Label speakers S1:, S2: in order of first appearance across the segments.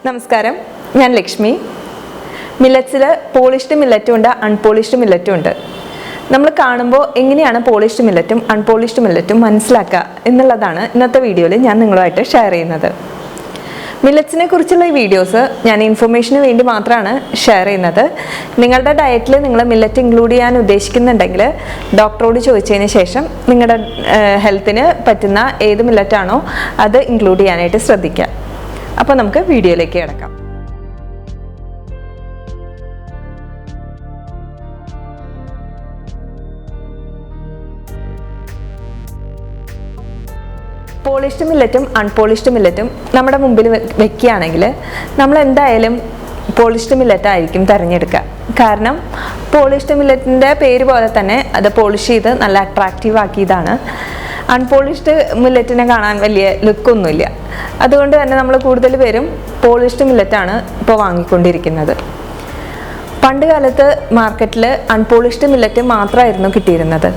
S1: നമസ്കാരം, ഞാൻ ലക്ഷ്മി. മില്ലറ്റ്സിൽ പോളിഷ്ഡ് മില്ലറ്റും ഉണ്ട്, അൺപോളിഷ്ഡ് മില്ലറ്റും ഉണ്ട്. നമ്മൾ കാണുമ്പോൾ എങ്ങനെയാണ് പോളിഷ്ഡ് മില്ലറ്റും അൺപോളിഷ്ഡ് മില്ലറ്റും മനസ്സിലാക്കുക എന്നുള്ളതാണ് ഇന്നത്തെ വീഡിയോയിൽ ഞാൻ നിങ്ങളുമായിട്ട് ഷെയർ ചെയ്യുന്നത്. മില്ലറ്റ്സിനെ കുറിച്ചുള്ള ഈ വീഡിയോസ് ഞാൻ ഇൻഫർമേഷന് വേണ്ടി മാത്രമാണ് ഷെയർ ചെയ്യുന്നത്. നിങ്ങളുടെ ഡയറ്റിൽ നിങ്ങൾ മില്ലറ്റ് ഇൻക്ലൂഡ് ചെയ്യാൻ ഉദ്ദേശിക്കുന്നുണ്ടെങ്കിൽ ഡോക്ടറോട് ചോദിച്ചതിന് ശേഷം നിങ്ങളുടെ ഹെൽത്തിന് പറ്റുന്ന ഏത് മില്ലറ്റാണോ അത് ഇൻക്ലൂഡ് ചെയ്യാനായിട്ട് ശ്രദ്ധിക്കുക. അപ്പോൾ നമുക്ക് വീഡിയോയിലേക്ക് കിടക്കാം. പോളിഷ്ഡ് മില്ലറ്റും അൺപോളിഷ്ഡ് മില്ലറ്റും നമ്മുടെ മുമ്പിൽ വെക്കുകയാണെങ്കിൽ നമ്മൾ എന്തായാലും പോളിഷ്ഡ് മില്ലറ്റായിരിക്കും തിരഞ്ഞെടുക്കുക. കാരണം പോളിഷ്ഡ് മില്ലറ്റിൻ്റെ പേര് പോലെ തന്നെ അത് പോളിഷ് ചെയ്ത് നല്ല അട്രാക്റ്റീവ് ആക്കിയതാണ്. അൺപോളിഷ്ഡ് മില്ലറ്റിനെ കാണാൻ വലിയ ലുക്കൊന്നുമില്ല. അതുകൊണ്ട് തന്നെ നമ്മൾ കൂടുതൽ പേരും പോളിഷ്ഡ് മില്ലറ്റാണ് ഇപ്പോൾ വാങ്ങിക്കൊണ്ടിരിക്കുന്നത്. പണ്ട് കാലത്ത് മാർക്കറ്റിൽ അൺപോളിഷ്ഡ് മില്ലറ്റ് മാത്രമായിരുന്നു കിട്ടിയിരുന്നത്.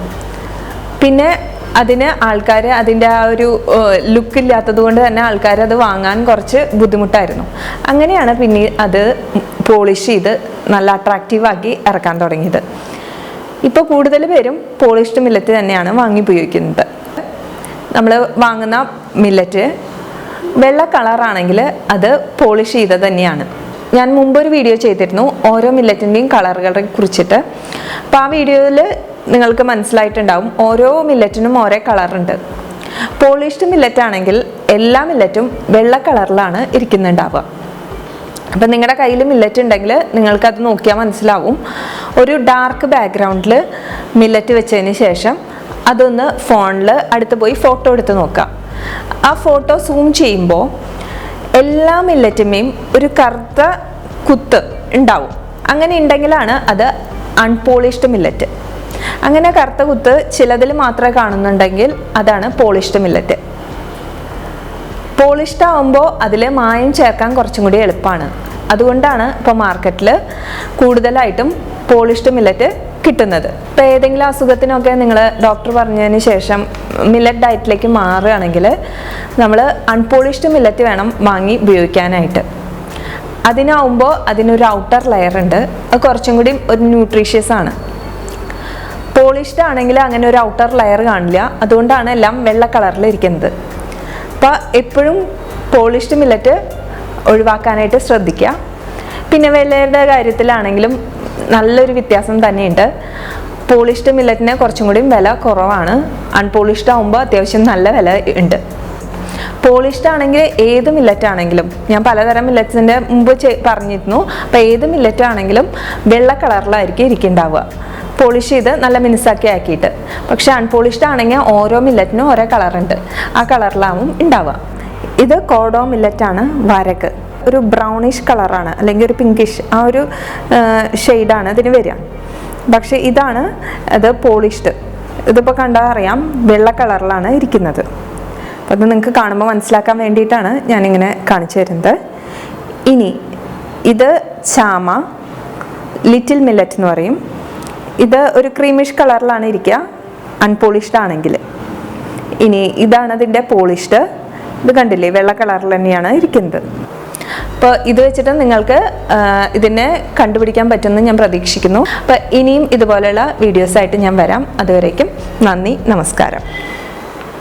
S1: പിന്നെ അതിന് ആൾക്കാർ അതിൻ്റെ ആ ഒരു ലുക്ക് ഇല്ലാത്തത് കൊണ്ട് തന്നെ ആൾക്കാർ അത് വാങ്ങാൻ കുറച്ച് ബുദ്ധിമുട്ടായിരുന്നു. അങ്ങനെയാണ് പിന്നെ അത് പോളിഷ് ചെയ്ത് നല്ല അട്രാക്റ്റീവാക്കി ഇറക്കാൻ തുടങ്ങിയത്. ഇപ്പോൾ കൂടുതൽ പേരും പോളിഷ്ഡ് മില്ലറ്റ് തന്നെയാണ് വാങ്ങി ഉപയോഗിക്കുന്നത്. നമ്മൾ വാങ്ങുന്ന മില്ലറ്റ് വെള്ള കളറാണെങ്കിൽ അത് പോളിഷ് ചെയ്തത് തന്നെയാണ്. ഞാൻ മുമ്പൊരു വീഡിയോ ചെയ്തിരുന്നു ഓരോ മില്ലറ്റിൻ്റെയും കളറുകളെ കുറിച്ചിട്ട്. അപ്പോൾ ആ വീഡിയോയിൽ നിങ്ങൾക്ക് മനസ്സിലായിട്ടുണ്ടാവും ഓരോ മില്ലറ്റിനും ഓരോ കളറുണ്ട്. പോളിഷ്ഡ് മില്ലറ്റ് ആണെങ്കിൽ എല്ലാ മില്ലറ്റും വെള്ള കളറിലാണ് ഇരിക്കുന്നുണ്ടാവുക. അപ്പം നിങ്ങളുടെ കയ്യിൽ മില്ലറ്റ് ഉണ്ടെങ്കിൽ നിങ്ങൾക്കത് നോക്കിയാൽ മനസ്സിലാവും. ഒരു ഡാർക്ക് ബാക്ക്ഗ്രൗണ്ടിൽ മില്ലറ്റ് വെച്ചതിന് ശേഷം അതൊന്ന് ഫോണിൽ അടുത്ത് പോയി ഫോട്ടോ എടുത്ത് നോക്കാം. ആ ഫോട്ടോ സൂം ചെയ്യുമ്പോൾ എല്ലാ മില്ലറ്റുമേയും ഒരു കറുത്ത കുത്ത് ഉണ്ടാവും. അങ്ങനെ ഉണ്ടെങ്കിലാണ് അത് അൺപോളിഷ്ഡ് മില്ലറ്റ്. അങ്ങനെ കറുത്ത കുത്ത് ചിലതിൽ മാത്രമേ കാണുന്നുണ്ടെങ്കിൽ അതാണ് പോളിഷ്ഡ് മില്ലറ്റ്. പോളിഷ്ഡ് ആവുമ്പോൾ അതിൽ മായം ചേർക്കാൻ കുറച്ചും കൂടി എളുപ്പമാണ്. അതുകൊണ്ടാണ് ഇപ്പോൾ മാർക്കറ്റിൽ കൂടുതലായിട്ടും പോളിഷ്ഡ് മില്ലറ്റ് കിട്ടുന്നത്. ഇപ്പോൾ ഏതെങ്കിലും അസുഖത്തിനൊക്കെ നിങ്ങൾ ഡോക്ടർ പറഞ്ഞതിന് ശേഷം മില്ലറ്റ് ഡയറ്റിലേക്ക് മാറുകയാണെങ്കിൽ നമ്മൾ അൺപോളിഷ്ഡ് മില്ലറ്റ് വേണം വാങ്ങി ഉപയോഗിക്കാനായിട്ട്. അതിനാവുമ്പോൾ അതിനൊരു ഔട്ടർ ലെയർ ഉണ്ട്, അത് കുറച്ചും കൂടി ഒരു ന്യൂട്രീഷ്യസ് ആണ്. പോളിഷ്ഡ് ആണെങ്കിൽ അങ്ങനെ ഒരു ഔട്ടർ ലെയർ കാണില്ല. അതുകൊണ്ടാണ് എല്ലാം വെള്ള കളറിൽ ഇരിക്കുന്നത്. അപ്പോൾ എപ്പോഴും പോളിഷ്ഡ് മില്ലറ്റ് ഒഴിവാക്കാനായിട്ട് ശ്രദ്ധിക്കുക. പിന്നെ വിലയുടെ കാര്യത്തിലാണെങ്കിലും നല്ലൊരു വ്യത്യാസം തന്നെയുണ്ട്. പോളിഷ്ഡ് മില്ലറ്റിന് കുറച്ചും കൂടി വില കുറവാണ്. അൺപോളിഷ്ഡ് ആകുമ്പോൾ അത്യാവശ്യം നല്ല വില ഉണ്ട്. പോളിഷ്ഡ് ആണെങ്കിൽ ഏത് മില്ലറ്റ് ആണെങ്കിലും, ഞാൻ പലതരം മില്ലറ്റ്സിൻ്റെ മുമ്പ് പറഞ്ഞിരുന്നു, അപ്പോൾ ഏത് മില്ലറ്റ് ആണെങ്കിലും വെള്ള കളറിലായിരിക്കും ഇരിക്കുന്നുണ്ടാവുക, പോളിഷ് ചെയ്ത് നല്ല മിനുസാക്കി ആക്കിയിട്ട്. പക്ഷെ അൺപോളിഷ്ഡ് ആണെങ്കിൽ ഓരോ മില്ലറ്റിനും ഓരോ കളറുണ്ട്, ആ കളറിലാവും ഉണ്ടാവുക. ഇത് കോഡോ മില്ലറ്റാണ്. വരക് ഒരു ബ്രൗണിഷ് കളറാണ്, അല്ലെങ്കിൽ ഒരു പിങ്കിഷ് ആ ഒരു ഷെയ്ഡാണ് ഇതിന് വരിക. പക്ഷെ ഇതാണ് അത് പോളിഷ്ഡ്. ഇതിപ്പോൾ കണ്ടാൽ അറിയാം വെള്ള കളറിലാണ് ഇരിക്കുന്നത്. അപ്പോൾ അത് നിങ്ങൾക്ക് കാണുമ്പോൾ മനസ്സിലാക്കാൻ വേണ്ടിയിട്ടാണ് ഞാനിങ്ങനെ കാണിച്ചു തരുന്നത്. ഇനി ഇത് ചാമ, ലിറ്റിൽ മില്ലറ്റ് എന്ന് പറയും. ഇത് ഒരു ക്രീമിഷ് കളറിലാണ് ഇരിക്കുക അൺപോളിഷ്ഡ് ആണെങ്കിൽ. ഇനി ഇതാണ് അതിൻ്റെ പോളിഷ്ഡ്. ഇത് കണ്ടില്ലേ, വെള്ള കളറിൽ തന്നെയാണ് ഇരിക്കുന്നത്. അപ്പോൾ ഇത് വെച്ചിട്ട് നിങ്ങൾക്ക് ഇതിനെ കണ്ടുപിടിക്കാൻ പറ്റുമെന്ന് ഞാൻ പ്രതീക്ഷിക്കുന്നു. അപ്പോൾ ഇനിയും ഇതുപോലെയുള്ള വീഡിയോസായിട്ട് ഞാൻ വരാം. അതുവരേക്കും നന്ദി, നമസ്കാരം.